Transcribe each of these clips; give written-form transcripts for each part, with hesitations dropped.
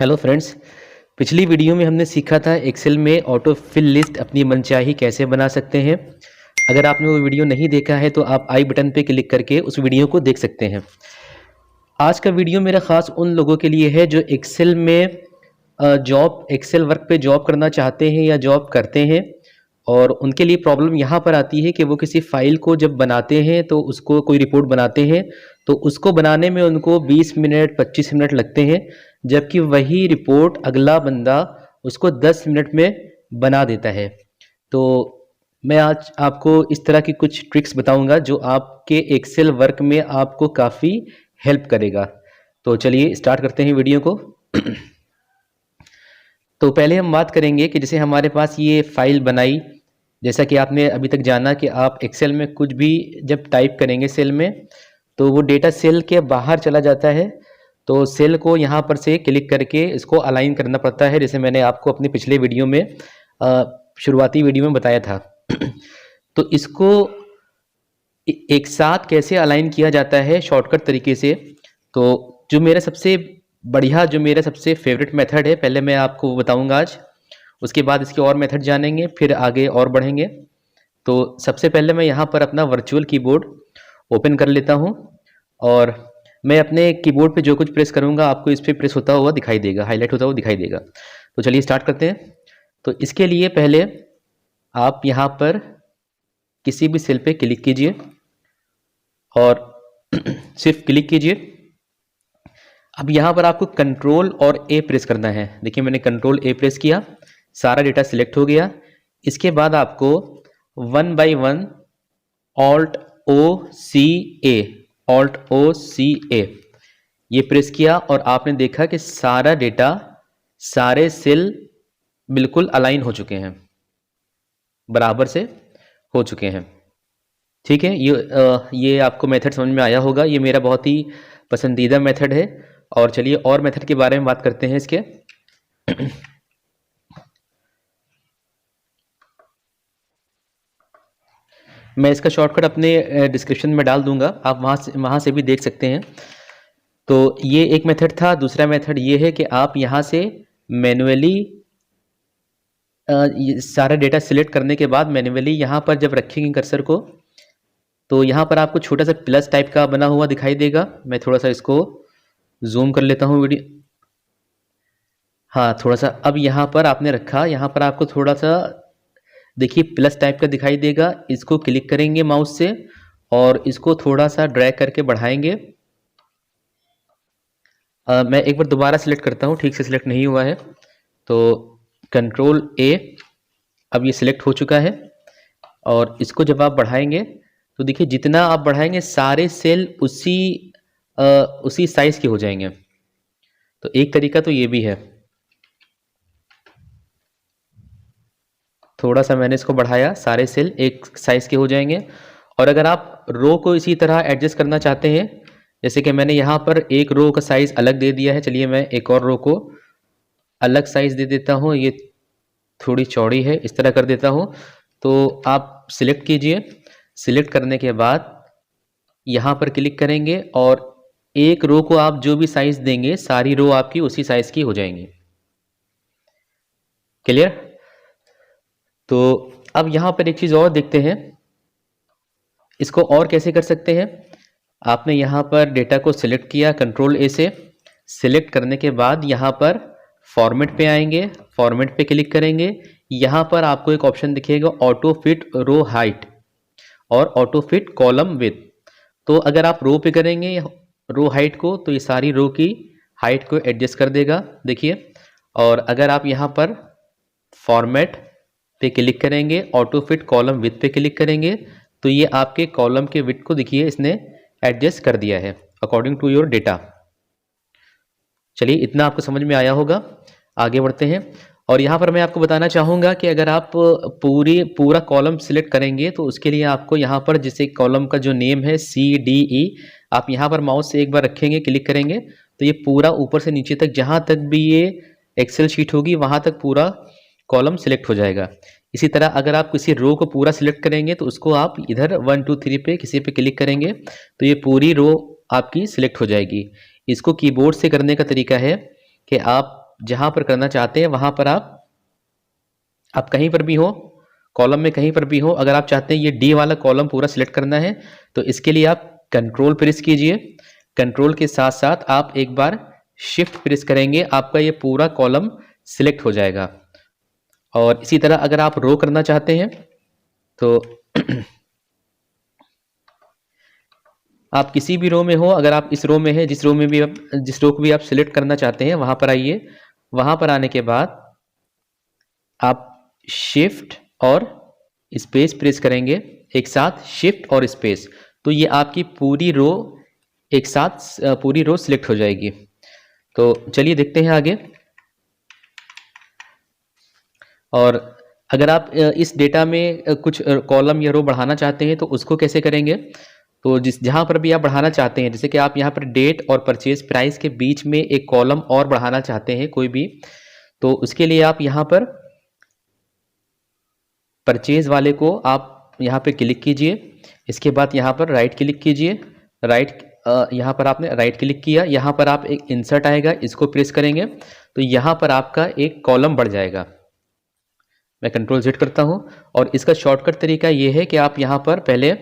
Hello friends. पिछली video में हमने सीखा था एक्सेल में ऑटो फिल लिस्ट अपनी मनचाही कैसे बना सकते हैं। अगर आपने वो वीडियो नहीं देखा है तो आप आई बटन पे क्लिक करके उस वीडियो को देख सकते हैं। आज का वीडियो मेरा ख़ास उन लोगों के लिए है जो एक्सेल में एक्सेल वर्क पे जॉब करना चाहते हैं या जॉब करते हैं, और उनके लिए प्रॉब्लम यहाँ पर आती है कि वो किसी फाइल को जब बनाते हैं तो उसको कोई रिपोर्ट बनाते हैं तो उसको बनाने में उनको 20 मिनट 25 मिनट लगते हैं, जबकि वही रिपोर्ट अगला बंदा उसको 10 मिनट में बना देता है। तो मैं आज आपको इस तरह की कुछ ट्रिक्स बताऊंगा जो आपके एक्सेल वर्क में आपको काफ़ी हेल्प करेगा। तो चलिए स्टार्ट करते हैं वीडियो को। तो पहले हम बात करेंगे कि जैसे हमारे पास ये फाइल बनाई, जैसा कि आपने अभी तक जाना कि आप एक्सेल में कुछ भी जब टाइप करेंगे सेल में तो वो डेटा सेल के बाहर चला जाता है, तो सेल को यहाँ पर से क्लिक करके इसको अलाइन करना पड़ता है, जैसे मैंने आपको अपने पिछले वीडियो में शुरुआती वीडियो में बताया था। तो इसको एक साथ कैसे अलाइन किया जाता है शॉर्टकट तरीके से, तो जो मेरा सबसे फेवरेट मेथड है पहले मैं आपको वो बताऊंगा आज, उसके बाद इसके और मेथड जानेंगे, फिर आगे और बढ़ेंगे। तो सबसे पहले मैं यहाँ पर अपना वर्चुअल कीबोर्ड ओपन कर लेता हूँ और मैं अपने कीबोर्ड पे जो कुछ प्रेस करूँगा आपको इस पर प्रेस होता हुआ दिखाई देगा, हाईलाइट होता हुआ दिखाई देगा। तो चलिए स्टार्ट करते हैं। तो इसके लिए पहले आप यहाँ पर किसी भी सेल पे क्लिक कीजिए और सिर्फ क्लिक कीजिए। अब यहाँ पर आपको कंट्रोल और ए प्रेस करना है। देखिए मैंने कंट्रोल ए प्रेस किया, सारा डेटा सिलेक्ट हो गया। इसके बाद आपको 1 बाय 1 ऑल्ट ओ सी ए ये प्रेस किया और आपने देखा कि सारा डेटा, सारे सेल बिल्कुल अलाइन हो चुके हैं, बराबर से हो चुके हैं। ठीक है, ये आपको मेथड समझ में आया होगा। ये मेरा बहुत ही पसंदीदा मेथड है। और चलिए और मेथड के बारे में बात करते हैं इसके। मैं इसका शॉर्टकट अपने डिस्क्रिप्शन में डाल दूंगा, आप वहाँ से भी देख सकते हैं। तो ये एक मेथड था। दूसरा मेथड ये है कि आप यहाँ से मैन्युअली सारा डेटा सिलेक्ट करने के बाद मैन्युअली यहाँ पर जब रखेंगे कर्सर को तो यहाँ पर आपको छोटा सा प्लस टाइप का बना हुआ दिखाई देगा। मैं थोड़ा सा इसको जूम कर लेता हूँ वीडियो। हाँ, थोड़ा सा अब यहाँ पर आपने रखा, यहाँ पर आपको थोड़ा सा देखिए प्लस टाइप का दिखाई देगा। इसको क्लिक करेंगे माउस से और इसको थोड़ा सा ड्रैग करके बढ़ाएंगे। मैं एक बार दोबारा सिलेक्ट करता हूँ, ठीक से सिलेक्ट नहीं हुआ है। तो कंट्रोल ए, अब ये सिलेक्ट हो चुका है और इसको जब आप बढ़ाएंगे तो देखिए जितना आप बढ़ाएंगे सारे सेल उसी साइज के हो जाएंगे। तो एक तरीका तो ये भी है। थोड़ा सा मैंने इसको बढ़ाया, सारे सेल एक साइज के हो जाएंगे। और अगर आप रो को इसी तरह एडजस्ट करना चाहते हैं, जैसे कि मैंने यहाँ पर एक रो का साइज अलग दे दिया है, चलिए मैं एक और रो को अलग साइज दे देता हूँ। ये थोड़ी चौड़ी है, इस तरह कर देता हूँ। तो आप सिलेक्ट कीजिए, सिलेक्ट करने के बाद यहाँ पर क्लिक करेंगे और एक रो को आप जो भी साइज देंगे सारी रो आपकी उसी साइज की हो जाएंगी। क्लियर? तो अब यहाँ पर एक चीज़ और देखते हैं, इसको और कैसे कर सकते हैं। आपने यहाँ पर डेटा को सिलेक्ट किया कंट्रोल ए से, सिलेक्ट करने के बाद यहाँ पर फॉर्मेट पे आएंगे, फॉर्मेट पे क्लिक करेंगे। यहाँ पर आपको एक ऑप्शन दिखेगा ऑटो फिट रो हाइट और ऑटो फिट कॉलम विड्थ। तो अगर आप रो पे करेंगे रो हाइट को तो ये सारी रो की हाइट को एडजस्ट कर देगा, देखिए। और अगर आप यहाँ पर फॉर्मेट पे क्लिक करेंगे, ऑटो फिट कॉलम विड्थ पे क्लिक करेंगे तो ये आपके कॉलम के विड्थ को देखिए इसने एडजस्ट कर दिया है अकॉर्डिंग टू योर डेटा। चलिए इतना आपको समझ में आया होगा, आगे बढ़ते हैं। और यहाँ पर मैं आपको बताना चाहूँगा कि अगर आप पूरा कॉलम सिलेक्ट करेंगे तो उसके लिए आपको यहाँ पर जैसे कॉलम का जो नेम है CDE, आप यहाँ पर माउस से एक बार रखेंगे, क्लिक करेंगे तो ये पूरा ऊपर से नीचे तक जहाँ तक भी ये एक्सेल शीट होगी वहाँ तक पूरा कॉलम सिलेक्ट हो जाएगा। इसी तरह अगर आप किसी रो को पूरा सिलेक्ट करेंगे तो उसको आप इधर 1 2 3 पे किसी पे क्लिक करेंगे तो ये पूरी रो आपकी सिलेक्ट हो जाएगी। इसको कीबोर्ड से करने का तरीका है कि आप जहाँ पर करना चाहते हैं वहाँ पर आप कहीं पर भी हो, कॉलम में कहीं पर भी हो। अगर आप चाहते हैं ये डी वाला कॉलम पूरा सिलेक्ट करना है तो इसके लिए आप कंट्रोल प्रेस कीजिए। कंट्रोल के साथ साथ आप एक बार शिफ्ट प्रेस करेंगे, आपका ये पूरा कॉलम सिलेक्ट हो जाएगा। और इसी तरह अगर आप रो करना चाहते हैं तो आप किसी भी रो में हो, अगर आप इस रो में है, जिस रो को भी आप सिलेक्ट करना चाहते हैं वहां पर आइए। वहां पर आने के बाद आप शिफ्ट और स्पेस प्रेस करेंगे एक साथ, शिफ्ट और स्पेस, तो ये आपकी पूरी रो एक साथ पूरी रो सिलेक्ट हो जाएगी। तो चलिए देखते हैं आगे। और अगर आप इस डेटा में कुछ कॉलम या रो बढ़ाना चाहते हैं तो उसको कैसे करेंगे? तो जहां पर भी आप बढ़ाना चाहते हैं, जैसे कि आप यहाँ पर डेट और परचेज प्राइस के बीच में एक कॉलम और बढ़ाना चाहते हैं कोई भी, तो उसके लिए आप यहाँ पर परचेज वाले को आप यहाँ पे क्लिक कीजिए। इसके बाद यहाँ पर राइट क्लिक कीजिए। यहाँ पर आपने राइट क्लिक किया, यहाँ पर आप एक इंसर्ट आएगा, इसको प्रेस करेंगे तो यहाँ पर आपका एक कॉलम बढ़ जाएगा। मैं कंट्रोल Z करता हूँ और इसका शॉर्टकट तरीका ये है कि आप यहाँ पर पहले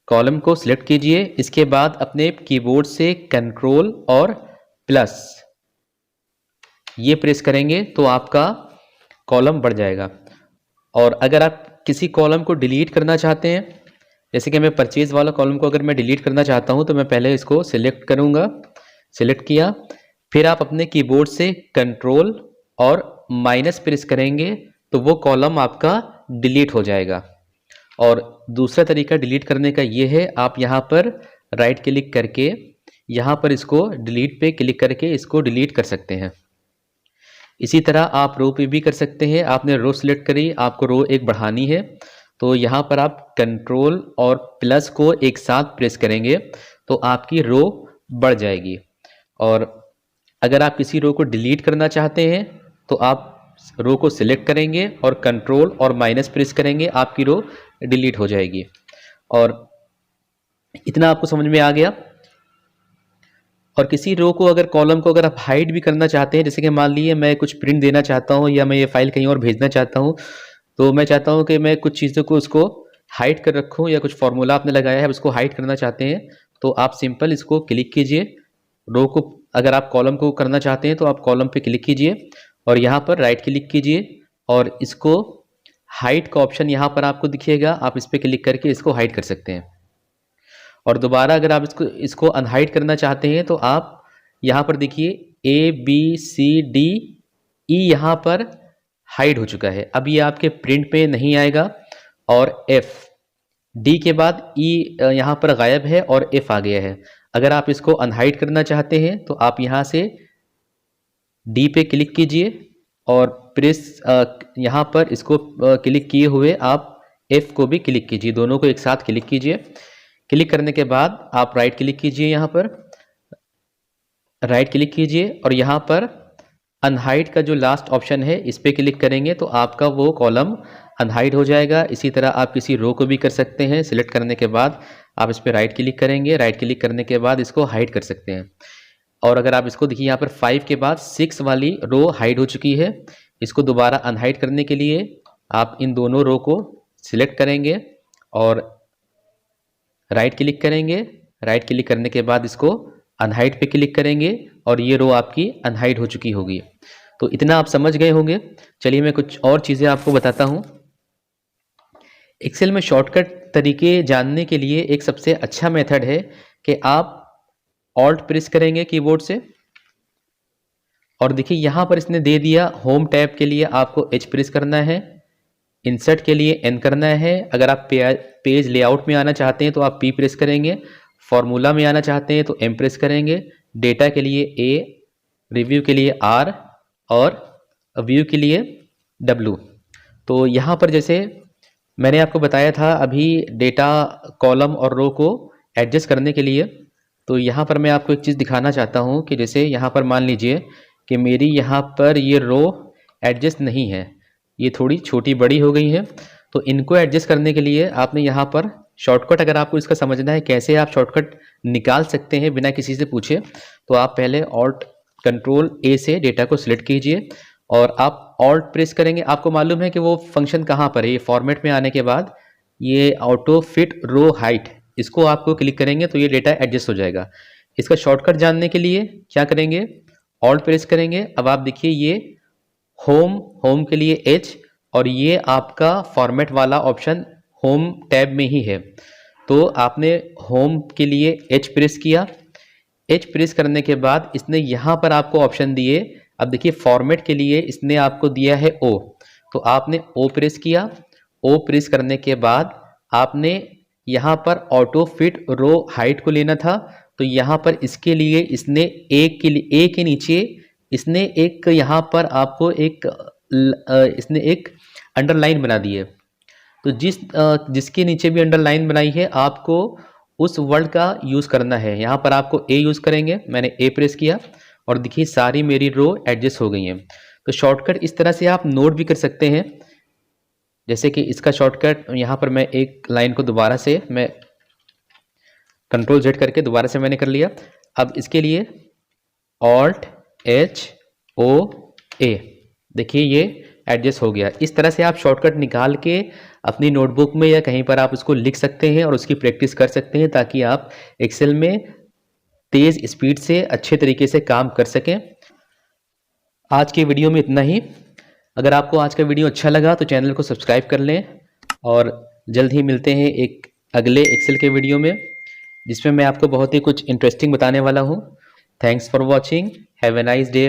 कॉलम को सिलेक्ट कीजिए, इसके बाद अपने कीबोर्ड से कंट्रोल और प्लस ये प्रेस करेंगे तो आपका कॉलम बढ़ जाएगा। और अगर आप किसी कॉलम को डिलीट करना चाहते हैं, जैसे कि मैं परचेज वाला कॉलम को अगर मैं डिलीट करना चाहता हूं तो मैं पहले इसको सिलेक्ट करूंगा, सिलेक्ट किया, फिर आप अपने कीबोर्ड से कंट्रोल और माइनस प्रेस करेंगे तो वो कॉलम आपका डिलीट हो जाएगा। और दूसरा तरीका डिलीट करने का ये है, आप यहाँ पर राइट क्लिक करके यहाँ पर इसको डिलीट पे क्लिक करके इसको डिलीट कर सकते हैं। इसी तरह आप रो पे भी कर सकते हैं। आपने रो सिलेक्ट करी, आपको रो एक बढ़ानी है तो यहाँ पर आप कंट्रोल और प्लस को एक साथ प्रेस करेंगे तो आपकी रो बढ़ जाएगी। और अगर आप किसी रो को डिलीट करना चाहते हैं तो आप रो को सिलेक्ट करेंगे और कंट्रोल और माइनस प्रेस करेंगे, आपकी रो डिलीट हो जाएगी। और इतना आपको समझ में आ गया। और किसी रो को अगर कॉलम को अगर आप हाइड भी करना चाहते हैं, जैसे कि मान लीजिए मैं कुछ प्रिंट देना चाहता हूं या मैं ये फाइल कहीं और भेजना चाहता हूं, तो मैं चाहता हूं कि मैं कुछ चीज़ों को उसको हाइड कर रखूं या कुछ फॉर्मूला आपने लगाया है उसको हाइड करना चाहते हैं तो आप सिंपल इसको क्लिक कीजिए। रो को अगर आप कॉलम को करना चाहते हैं तो आप कॉलम पे क्लिक कीजिए और यहाँ पर राइट क्लिक कीजिए और इसको हाइड का ऑप्शन यहाँ पर आपको दिखेगा, आप इस पर क्लिक करके इसको हाइड कर सकते हैं। और दोबारा अगर आप इसको अनहाइड करना चाहते हैं तो आप यहाँ पर देखिए ABCDE यहाँ पर हाइड हो चुका है, अब ये आपके प्रिंट पे नहीं आएगा। और D के बाद E यहाँ पर गायब है और F आ गया है। अगर आप इसको अनहाइड करना चाहते हैं तो आप यहाँ से D पे क्लिक कीजिए और प्रेस यहाँ पर इसको क्लिक किए हुए आप F को भी क्लिक कीजिए, दोनों को एक साथ क्लिक कीजिए। क्लिक करने के बाद आप राइट क्लिक कीजिए, यहाँ पर राइट क्लिक कीजिए और यहाँ पर अनहाइड का जो लास्ट ऑप्शन है इस पर क्लिक करेंगे तो आपका वो कॉलम अनहाइड हो जाएगा। इसी तरह आप किसी रो को भी कर सकते हैं, सिलेक्ट करने के बाद आप इस पर राइट क्लिक करेंगे, राइट क्लिक करने के बाद इसको हाइड कर सकते हैं। और अगर आप इसको देखिए यहाँ पर 5 के बाद 6 वाली रो हाइड हो चुकी है। इसको दोबारा अनहाइड करने के लिए आप इन दोनों रो को सिलेक्ट करेंगे और राइट क्लिक करेंगे, राइट क्लिक करने के बाद इसको अनहाइड पे क्लिक करेंगे और ये रो आपकी अनहाइड हो चुकी होगी। तो इतना आप समझ गए होंगे। चलिए मैं कुछ और चीज़ें आपको बताता हूँ। एक्सेल में शॉर्टकट तरीके जानने के लिए एक सबसे अच्छा मेथड है कि आप ऑल्ट प्रेस करेंगे कीबोर्ड से और देखिए यहाँ पर इसने दे दिया होम टैब के लिए आपको H प्रेस करना है, इंसर्ट के लिए N करना है, अगर आप पेज लेआउट में आना चाहते हैं तो आप P प्रेस करेंगे, फॉर्मूला में आना चाहते हैं तो M प्रेस करेंगे, डेटा के लिए A, रिव्यू के लिए R और व्यू के लिए W। तो यहाँ पर जैसे मैंने आपको बताया था अभी डेटा कॉलम और रो को एडजस्ट करने के लिए, तो यहाँ पर मैं आपको एक चीज़ दिखाना चाहता हूँ कि जैसे यहाँ पर मान लीजिए कि मेरी यहाँ पर ये रो एडजस्ट नहीं है, ये थोड़ी छोटी बड़ी हो गई है। तो इनको एडजस्ट करने के लिए आपने यहाँ पर शॉर्टकट, अगर आपको इसका समझना है कैसे आप शॉर्टकट निकाल सकते हैं बिना किसी से पूछे, तो आप पहले कंट्रोल ए से डेटा को सिलेक्ट कीजिए और आप ऑल्ट प्रेस करेंगे। आपको मालूम है कि वो फंक्शन कहाँ पर है। ये फॉर्मेट में आने के बाद ये ऑटो फिट रो हाइट, इसको आपको क्लिक करेंगे तो ये डेटा एडजस्ट हो जाएगा। इसका शॉर्टकट जानने के लिए क्या करेंगे, ऑल्ट प्रेस करेंगे। अब आप देखिए ये होम के लिए एच और ये आपका फॉर्मेट वाला ऑप्शन होम टैब में ही है। तो आपने होम के लिए एच प्रेस किया। एच प्रेस करने के बाद इसने यहाँ पर आपको ऑप्शन दिए। अब देखिए फॉर्मेट के लिए इसने आपको दिया है ओ, तो आपने ओ प्रेस किया। ओ प्रेस करने के बाद आपने यहाँ पर ऑटो फिट रो हाइट को लेना था, तो यहाँ पर इसके लिए इसने ए के नीचे इसने एक यहाँ पर आपको इसने एक अंडरलाइन बना दी है। तो जिसके नीचे भी अंडरलाइन बनाई है आपको उस वर्ड का यूज़ करना है। यहाँ पर आपको ए यूज़ करेंगे। मैंने ए प्रेस किया और देखिए सारी मेरी रो एडजस्ट हो गई हैं। तो शॉर्टकट इस तरह से आप नोट भी कर सकते हैं। जैसे कि इसका शॉर्टकट यहाँ पर मैं एक लाइन को दोबारा से मैं कंट्रोल जेड करके दोबारा से मैंने कर लिया। अब इसके लिए ऑल्ट एच ओ ए, देखिए ये एडजस्ट हो गया। इस तरह से आप शॉर्टकट निकाल के अपनी नोटबुक में या कहीं पर आप उसको लिख सकते हैं और उसकी प्रैक्टिस कर सकते हैं ताकि आप एक्सेल में तेज़ स्पीड से अच्छे तरीके से काम कर सकें। आज के वीडियो में इतना ही। अगर आपको आज का वीडियो अच्छा लगा तो चैनल को सब्सक्राइब कर लें और जल्द ही मिलते हैं एक अगले एक्सेल के वीडियो में, जिसमें मैं आपको बहुत ही कुछ इंटरेस्टिंग बताने वाला हूँ। Thanks for watching, have a nice day.